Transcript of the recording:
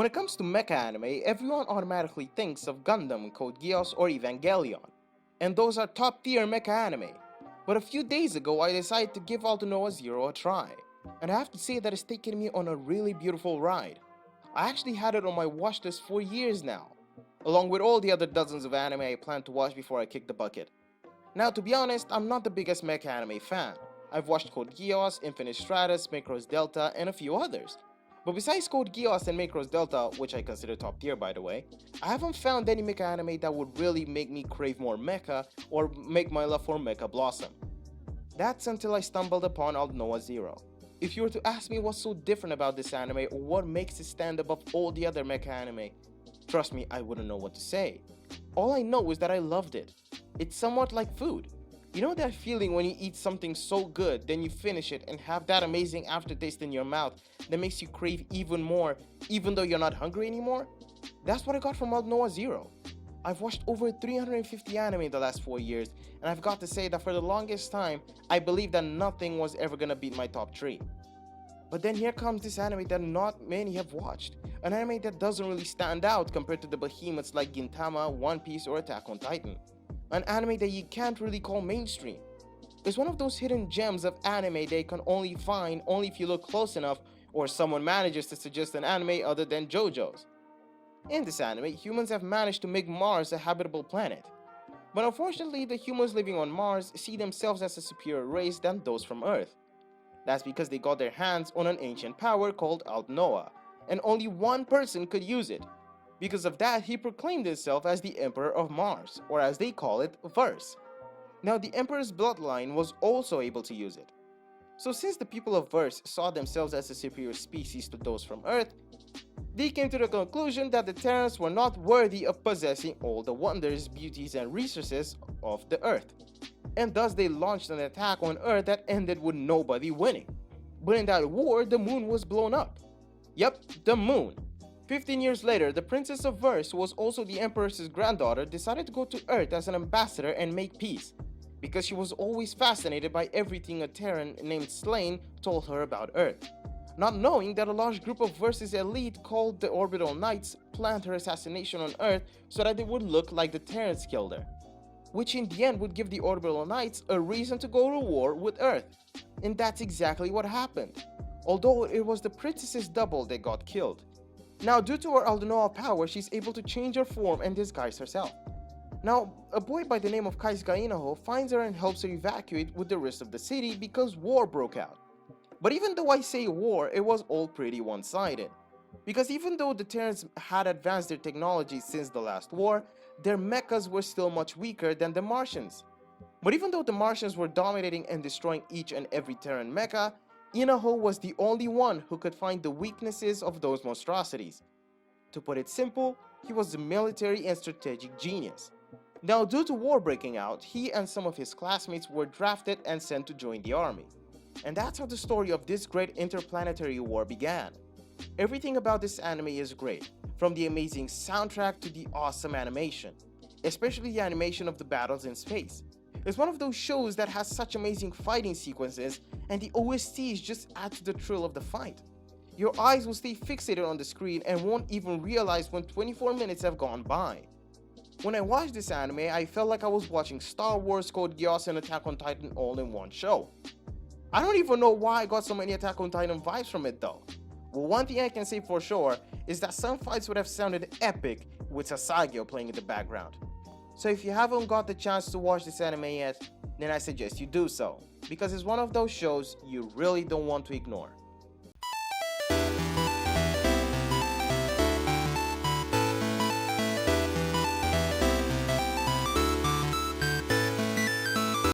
When it comes to mecha anime, everyone automatically thinks of Gundam, Code Geass, or Evangelion. And those are top tier mecha anime. But a few days ago, I decided to give Aldnoah.Zero a try. And I have to say that it's taken me on a really beautiful ride. I actually had it on my watch list for years now, along with all the other dozens of anime I plan to watch before I kick the bucket. Now, to be honest, I'm not the biggest mecha anime fan. I've watched Code Geass, Infinite Stratus, Macross Delta, and a few others. But besides Code Geass and Macross Delta, which I consider top tier by the way, I haven't found any mecha anime that would really make me crave more mecha or make my love for mecha blossom. That's until I stumbled upon Aldnoah.Zero. If you were to ask me what's so different about this anime or what makes it stand above all the other mecha anime, trust me, I wouldn't know what to say. All I know is that I loved it. It's somewhat like food. You know that feeling when you eat something so good, then you finish it and have that amazing aftertaste in your mouth that makes you crave even more, even though you're not hungry anymore? That's what I got from Aldnoah.Zero. I've watched over 350 anime in the last 4 years, and I've got to say that for the longest time, I believed that nothing was ever gonna beat my top 3. But then here comes this anime that not many have watched, an anime that doesn't really stand out compared to the behemoths like Gintama, One Piece, or Attack on Titan. An anime that you can't really call mainstream. It's one of those hidden gems of anime that you can only find only if you look close enough or someone manages to suggest an anime other than JoJo's. In this anime, humans have managed to make Mars a habitable planet. But unfortunately, the humans living on Mars see themselves as a superior race than those from Earth. That's because they got their hands on an ancient power called Aldnoah, and only one person could use it. Because of that, he proclaimed himself as the Emperor of Mars, or as they call it, Verse. Now, the Emperor's bloodline was also able to use it. So since the people of Verse saw themselves as a superior species to those from Earth, they came to the conclusion that the Terrans were not worthy of possessing all the wonders, beauties, and resources of the Earth. And thus they launched an attack on Earth that ended with nobody winning. But in that war, the moon was blown up. Yep, the moon. 15 years later, the Princess of Verse, who was also the Empress's granddaughter, decided to go to Earth as an ambassador and make peace, because she was always fascinated by everything a Terran named Slain told her about Earth, not knowing that a large group of Verse's elite called the Orbital Knights planned her assassination on Earth so that it would look like the Terrans killed her, which in the end would give the Orbital Knights a reason to go to war with Earth. And that's exactly what happened, although it was the princess's double that got killed. Now, due to her Aldnoah power, she's able to change her form and disguise herself. Now, a boy by the name of Kaisuga Inaho finds her and helps her evacuate with the rest of the city because war broke out. But even though I say war, it was all pretty one-sided. Because even though the Terrans had advanced their technology since the last war, their mechas were still much weaker than the Martians. But even though the Martians were dominating and destroying each and every Terran mecha, Inaho was the only one who could find the weaknesses of those monstrosities. To put it simple, he was a military and strategic genius. Now, due to war breaking out, he and some of his classmates were drafted and sent to join the army. And that's how the story of this great interplanetary war began. Everything about this anime is great, from the amazing soundtrack to the awesome animation, especially the animation of the battles in space. It's one of those shows that has such amazing fighting sequences, and the OSTs just add to the thrill of the fight. Your eyes will stay fixated on the screen and won't even realize when 24 minutes have gone by. When I watched this anime, I felt like I was watching Star Wars, Code Geass, and Attack on Titan all in one show. I don't even know why I got so many Attack on Titan vibes from it though. Well, one thing I can say for sure is that some fights would have sounded epic with Sasageo playing in the background. So if you haven't got the chance to watch this anime yet, then I suggest you do so, because it's one of those shows you really don't want to ignore.